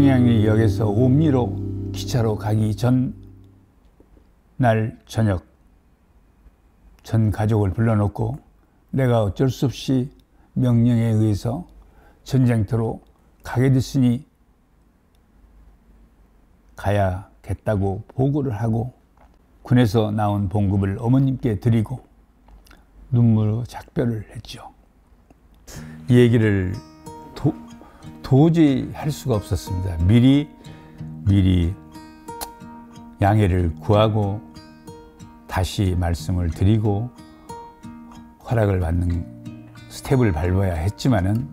청량리역에서 옴니로 기차로 가기 전 날 저녁 전 가족을 불러놓고 내가 어쩔 수 없이 명령에 의해서 전쟁터로 가게 됐으니 가야겠다고 보고를 하고 군에서 나온 봉급을 어머님께 드리고 눈물로 작별을 했죠. 이 얘기를 도저히 할 수가 없었습니다. 미리 양해를 구하고 다시 말씀을 드리고 허락을 받는 스텝을 밟아야 했지만은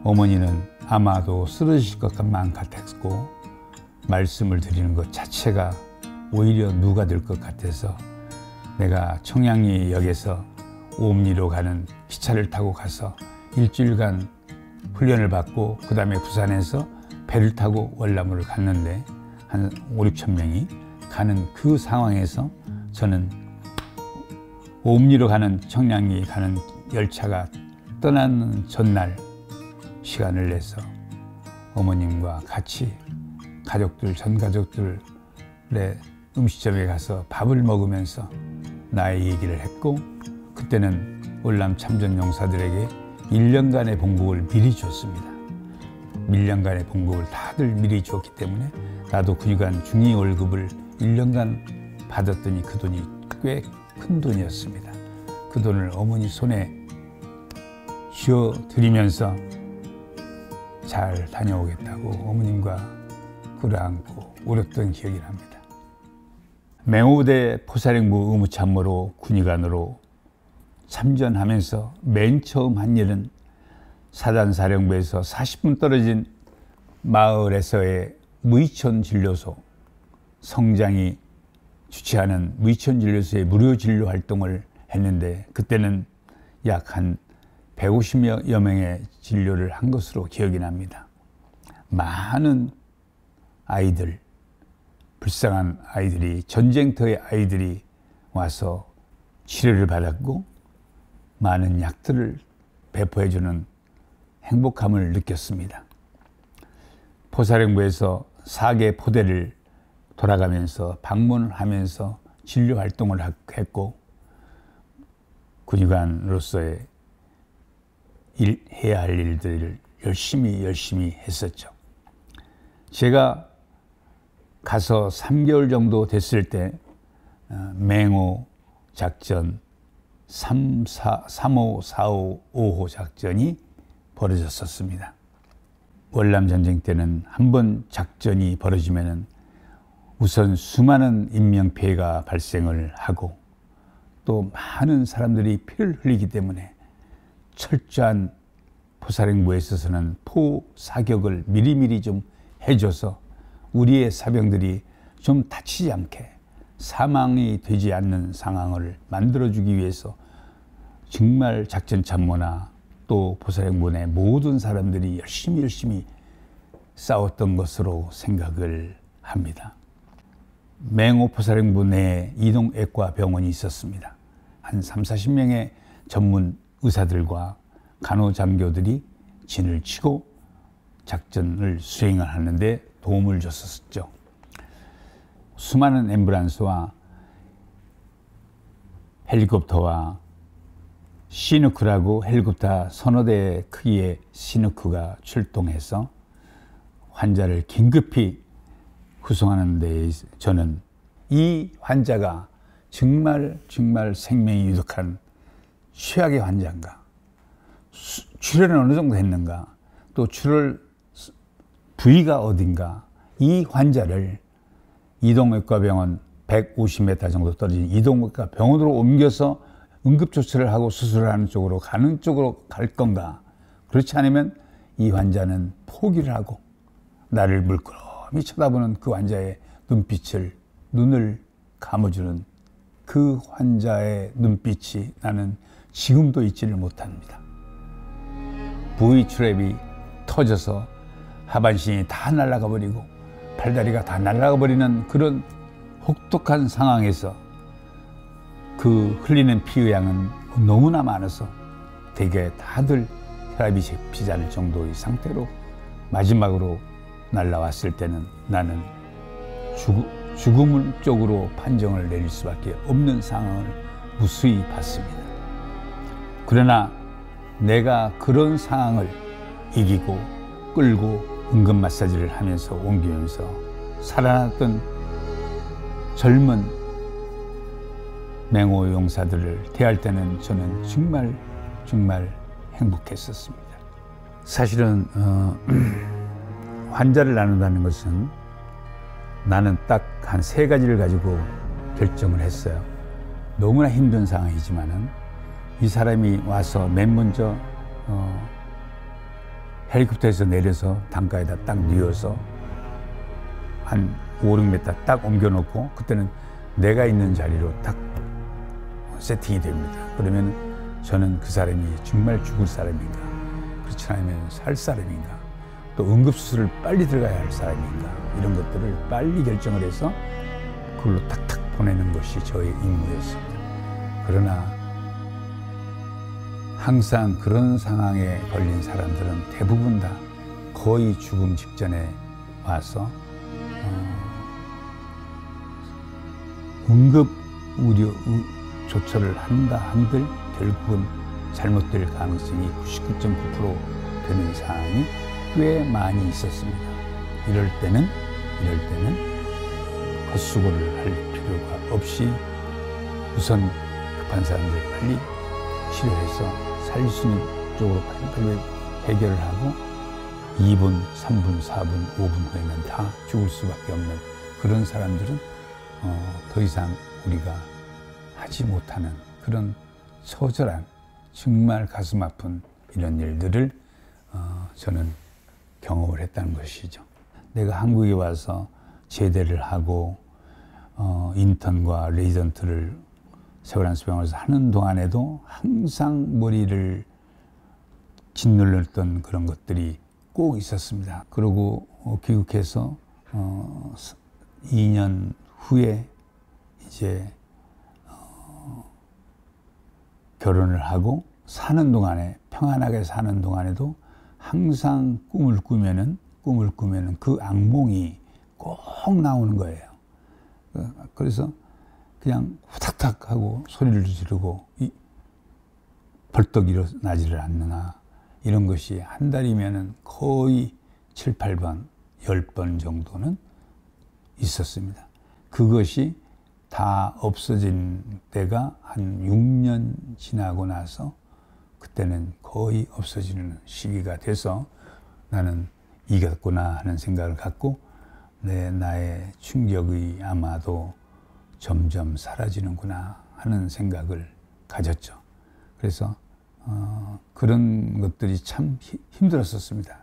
어머니는 아마도 쓰러지실 것만 같았고 말씀을 드리는 것 자체가 오히려 누가 될 것 같아서 내가 청량리역에서 옴니로 가는 기차를 타고 가서 일주일간 훈련을 받고 그 다음에 부산에서 배를 타고 월남으로 갔는데 한 5~6천 명이 가는 그 상황에서 저는 옴니로 가는 청량리 가는 열차가 떠나는 전날 시간을 내서 어머님과 같이 전 가족들의 음식점에 가서 밥을 먹으면서 나의 얘기를 했고 그때는 월남 참전 용사들에게 1년간의 봉급을 미리 줬습니다. 1년간의 봉급을 다들 미리 줬기 때문에 나도 군의관 중위 월급을 1년간 받았더니 그 돈이 꽤 큰 돈이었습니다. 그 돈을 어머니 손에 쥐어드리면서 잘 다녀오겠다고 어머님과 꿇어안고 울었던 기억이 납니다. 맹호부대 포사령부 의무참모로 군의관으로 참전하면서 맨 처음 한 일은 사단사령부에서 40분 떨어진 마을에서의 무의천진료소, 성장이 주최하는 무의천진료소의 무료 진료 활동을 했는데 그때는 약 한 150여 명의 진료를 한 것으로 기억이 납니다. 많은 아이들, 불쌍한 아이들이, 전쟁터의 아이들이 와서 치료를 받았고 많은 약들을 배포해주는 행복함을 느꼈습니다. 포사령부에서 4개 포대를 돌아가면서 방문을 하면서 진료 활동을 했고 군의관으로서의 해야 할 일들을 열심히 했었죠. 제가 가서 3개월 정도 됐을 때 맹호 작전 3호, 4호, 5호 작전이 벌어졌었습니다. 월남 전쟁 때는 한 번 작전이 벌어지면은 우선 수많은 인명피해가 발생을 하고 또 많은 사람들이 피를 흘리기 때문에 철저한 포사령부에 있어서는 포사격을 미리미리 좀 해줘서 우리의 사병들이 좀 다치지 않게 사망이 되지 않는 상황을 만들어주기 위해서 정말 작전참모나 또 포사령부 내 모든 사람들이 열심히 싸웠던 것으로 생각을 합니다. 맹호 포사령부 내에 이동외과 병원이 있었습니다. 한 30~40명의 전문 의사들과 간호장교들이 진을 치고 작전을 수행을 하는데 도움을 줬었죠. 수많은 앰뷸런스와 헬리콥터와 시누크라고 헬리콥터 서너 대 크기의 시누크가 출동해서 환자를 긴급히 후송하는 데 저는 이 환자가 정말 생명이 유독한 최악의 환자인가, 출혈은 어느 정도 했는가, 또 출혈 부위가 어딘가, 이 환자를 이동외과병원 150m 정도 떨어진 이동외과 병원으로 옮겨서 응급조치를 하고 수술을 하는 쪽으로 가는 쪽으로 갈 건가, 그렇지 않으면 이 환자는 포기를 하고 나를 물끄러미 쳐다보는 그 환자의 눈을 감아주는 그 환자의 눈빛이 나는 지금도 잊지를 못합니다. V트랩이 터져서 하반신이 다 날아가 버리고 팔다리가 다 날아가 버리는 그런 혹독한 상황에서 그 흘리는 피의 양은 너무나 많아서 대개 다들 혈압이 잡히지 않을 정도의 상태로 마지막으로 날라왔을 때는 나는 죽음을 쪽으로 판정을 내릴 수밖에 없는 상황을 무수히 봤습니다. 그러나 내가 그런 상황을 이기고 끌고 응급 마사지를 하면서 옮기면서 살아났던 젊은 맹호 용사들을 대할 때는 저는 정말 행복했었습니다. 사실은 환자를 나눈다는 것은 나는 딱 한 3가지를 가지고 결정을 했어요. 너무나 힘든 상황이지만은 이 사람이 와서 맨 먼저 헬리콥터에서 내려서 담가에다 딱 뉘어서 한 5, 6m 딱 옮겨놓고 그때는 내가 있는 자리로 딱 세팅이 됩니다. 그러면 저는 그 사람이 정말 죽을 사람인가, 그렇지 않으면 살 사람인가, 또 응급수술을 빨리 들어가야 할 사람인가, 이런 것들을 빨리 결정을 해서 그걸로 탁탁 보내는 것이 저의 임무였습니다. 그러나 항상 그런 상황에 걸린 사람들은 대부분 다 거의 죽음 직전에 와서 응급 의료 조처를 한다 한들 결국은 잘못될 가능성이 99.9% 되는 상황이 꽤 많이 있었습니다. 이럴 때는 헛수고를 할 필요가 없이 우선 급한 사람들 빨리 치료해서 살릴 수 있는 쪽으로 빨리 해결을 하고 2분, 3분, 4분, 5분 후에는 다 죽을 수밖에 없는 그런 사람들은 더 이상 우리가 하지 못하는 그런 처절한 정말 가슴 아픈 이런 일들을 저는 경험을 했다는 것이죠. 내가 한국에 와서 제대를 하고 인턴과 레지던트를 세브란스 병원에서 하는 동안에도 항상 머리를 짓눌렀던 그런 것들이 꼭 있었습니다. 그리고 귀국해서 2년 후에 이제 결혼을 하고 사는 동안에, 평안하게 사는 동안에도 항상 꿈을 꾸면은 그 악몽이 꼭 나오는 거예요. 그래서 그냥 후닥닥 하고 소리를 지르고 벌떡 일어나지를 않느나 이런 것이 한 달이면은 거의 7, 8번, 10번 정도는 있었습니다. 그것이 다 없어진 때가 한 6년 지나고 나서 그때는 거의 없어지는 시기가 돼서 나는 이겼구나 하는 생각을 갖고 나의 충격이 아마도 점점 사라지는구나 하는 생각을 가졌죠. 그래서 그런 것들이 참 힘들었었습니다.